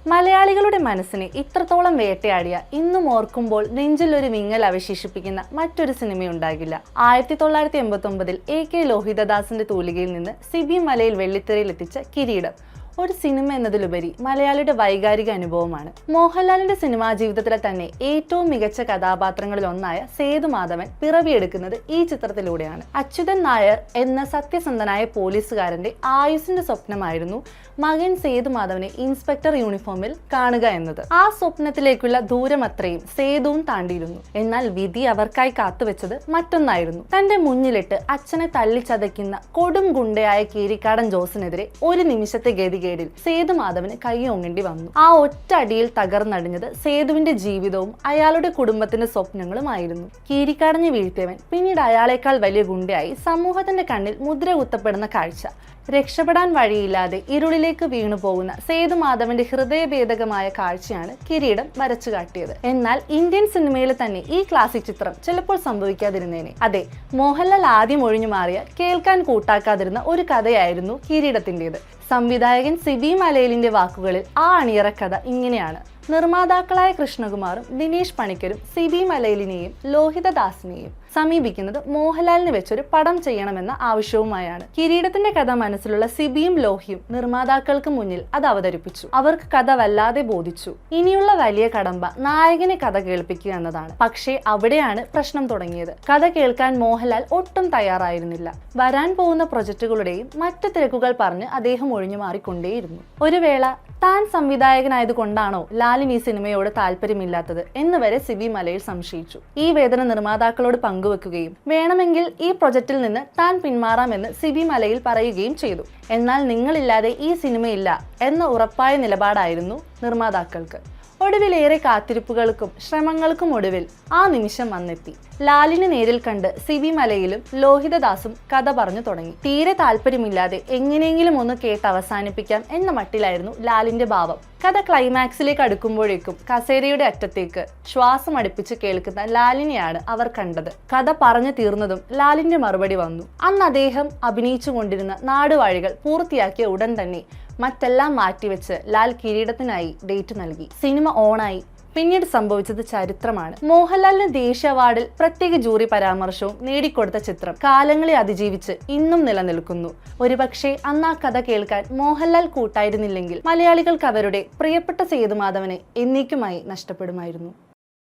മലയാളികളുടെ മനസ്സിനെ ഇത്രത്തോളം വേട്ടയാടിയ ഇന്നും ഓർക്കുമ്പോൾ നെഞ്ചിൽ ഒരു വിങ്ങൽ അവശേഷിപ്പിക്കുന്ന മറ്റൊരു സിനിമയുണ്ടാകില്ല. 1989 AK ലോഹിതദാസിന്റെ തൂലികയിൽ നിന്ന് സിബി മലയിൽ വെള്ളിത്തിരയിലെത്തിച്ച കിരീടം ഒരു സിനിമ എന്നതിലുപരി മലയാളിയുടെ വൈകാരിക അനുഭവമാണ്. മോഹൻലാലിന്റെ സിനിമാ ജീവിതത്തിലെ തന്നെ ഏറ്റവും മികച്ച കഥാപാത്രങ്ങളിൽ ഒന്നായ സേതുമാധവൻ പിറവിയെടുക്കുന്നത് ഈ ചിത്രത്തിലൂടെയാണ്. അച്യുതൻ നായർ എന്ന സത്യസന്ധനായ പോലീസുകാരന്റെ ആയുസിന്റെ സ്വപ്നമായിരുന്നു മകൻ സേതുമാധവനെ ഇൻസ്പെക്ടർ യൂണിഫോമിൽ കാണുക എന്നത്. ആ സ്വപ്നത്തിലേക്കുള്ള ദൂരമത്രയും സേതുവും താണ്ടിയിരുന്നു. എന്നാൽ വിധി അവർക്കായി കാത്തുവെച്ചത് മറ്റൊന്നായിരുന്നു. തന്റെ മുന്നിലിട്ട് അച്ഛനെ തല്ലിച്ചതയ്ക്കുന്ന കൊടും ഗുണ്ടയായ കീരിക്കാടൻ ജോസിനെതിരെ ഒരു നിമിഷത്തെ ഗതികേടിൽ സേതുമാധവന് കൈയോങ്ങേണ്ടി വന്നു. ആ ഒറ്റ അടിയിൽ തകർന്നടിഞ്ഞത് സേതുവിന്റെ ജീവിതവും അയാളുടെ കുടുംബത്തിന്റെ സ്വപ്നങ്ങളുമായിരുന്നു. കീരിക്കാടനെ വീഴ്ത്തിയവൻ പിന്നീട് അയാളെക്കാൾ വലിയ ഗുണ്ടയായി സമൂഹത്തിന്റെ കണ്ണിൽ മുദ്ര കുത്തപ്പെടുന്ന കാഴ്ച. രക്ഷപ്പെടാൻ വഴിയില്ലാതെ ഇരുളിലേക്ക് വീണു പോകുന്ന സേതുമാധവന്റെ ഹൃദയഭേദകമായ കാഴ്ചയാണ് കിരീടം വരച്ചു കാട്ടിയത്. എന്നാൽ ഇന്ത്യൻ സിനിമയിൽ തന്നെ ഈ ക്ലാസിക് ചിത്രം ചിലപ്പോൾ സംഭവിക്കാതിരുന്നേനെ. അതെ, മോഹൻലാൽ ആദ്യം ഒഴിഞ്ഞു മാറിയ, കേൾക്കാൻ കൂട്ടാക്കാതിരുന്ന ഒരു കഥയായിരുന്നു കിരീടത്തിൻ്റെത്. സംവിധായകൻ സിബി മലയിലിന്റെ വാക്കുകളിൽ ആ അണിയറ കഥ ഇങ്ങനെയാണ്. നിർമ്മാതാക്കളായ കൃഷ്ണകുമാറും ദിനേശ് പണിക്കരും സിബി മലയിലിനെയും ലോഹിതദാസിനെയും സമീപിക്കുന്നത് മോഹൻലാലിന് വെച്ചൊരു പടം ചെയ്യണമെന്ന ആവശ്യവുമായാണ്. കിരീടത്തിന്റെ കഥ മനസ്സിലുള്ള സിബിയും ലോഹിയും നിർമ്മാതാക്കൾക്ക് മുന്നിൽ അത് അവതരിപ്പിച്ചു. അവർക്ക് കഥ വല്ലാതെ ബോധിച്ചു. ഇനിയുള്ള വലിയ കടമ്പ നായകനെ കഥ കേൾപ്പിക്കുക എന്നതാണ്. പക്ഷേ അവിടെയാണ് പ്രശ്നം തുടങ്ങിയത്. കഥ കേൾക്കാൻ മോഹൻലാൽ ഒട്ടും തയ്യാറായിരുന്നില്ല. വരാൻ പോകുന്ന പ്രൊജക്ടുകളുടെയും മറ്റു തിരക്കുകൾ പറഞ്ഞ് അദ്ദേഹം ഒഴിഞ്ഞു മാറിക്കൊണ്ടേയിരുന്നു. ഒരു വേള താൻ സംവിധായകനായത് കൊണ്ടാണോ ലാലിന് ഈ സിനിമയോട് താല്പര്യമില്ലാത്തത് എന്ന് വരെ സിബി മലയിൽ സംശയിച്ചു. ഈ വേദന നിർമ്മാതാക്കളോട് പങ്കുവെക്കുകയും വേണമെങ്കിൽ ഈ പ്രൊജക്റ്റിൽ നിന്ന് താൻ പിന്മാറാമെന്ന് സിബി മലയിൽ പറയുകയും ചെയ്തു. എന്നാൽ നിങ്ങളില്ലാതെ ഈ സിനിമയില്ല എന്ന ഉറപ്പായ നിലപാടായിരുന്നു നിർമ്മാതാക്കൾക്ക്. ഒടുവിലേറെ കാത്തിരിപ്പുകൾക്കും ശ്രമങ്ങൾക്കും ഒടുവിൽ ആ നിമിഷം വന്നെത്തി. ലാലിനെ നേരിൽ കണ്ട് സിബി മലയിലും ലോഹിതദാസും കഥ പറഞ്ഞു തുടങ്ങി. തീരെ താല്പര്യമില്ലാതെ എങ്ങനെയെങ്കിലും ഒന്ന് കേട്ട് അവസാനിപ്പിക്കാം എന്ന മട്ടിലായിരുന്നു ലാലിന്റെ ഭാവം. കഥ ക്ലൈമാക്സിലേക്ക് അടുക്കുമ്പോഴേക്കും കസേരയുടെ അറ്റത്തേക്ക് ശ്വാസം അടുപ്പിച്ച് കേൾക്കുന്ന ലാലിനെയാണ് അവർ കണ്ടത്. കഥ പറഞ്ഞു തീർന്നതും ലാലിന്റെ മറുപടി വന്നു. അന്ന് അദ്ദേഹം അഭിനയിച്ചുകൊണ്ടിരുന്ന നാടുവാഴികൾ പൂർത്തിയാക്കിയ ഉടൻ തന്നെ മറ്റെല്ലാം മാറ്റിവെച്ച് ലാൽ കിരീടത്തിനായി ഡേറ്റ് നൽകി. സിനിമ ഓണായി. പിന്നീട് സംഭവിച്ചത് ചരിത്രമാണ്. മോഹൻലാലിന് ദേശീയ അവാർഡിൽ പ്രത്യേക ജൂറി പരാമർശവും നേടിക്കൊടുത്ത ചിത്രം കാലങ്ങളെ അതിജീവിച്ച് ഇന്നും നിലനിൽക്കുന്നു. ഒരുപക്ഷെ അന്ന് ആ കഥ കേൾക്കാൻ മോഹൻലാൽ കൂട്ടായിരുന്നില്ലെങ്കിൽ മലയാളികൾക്ക് അവരുടെ പ്രിയപ്പെട്ട സേതുമാധവനെ എന്നേക്കുമായി നഷ്ടപ്പെടുമായിരുന്നു.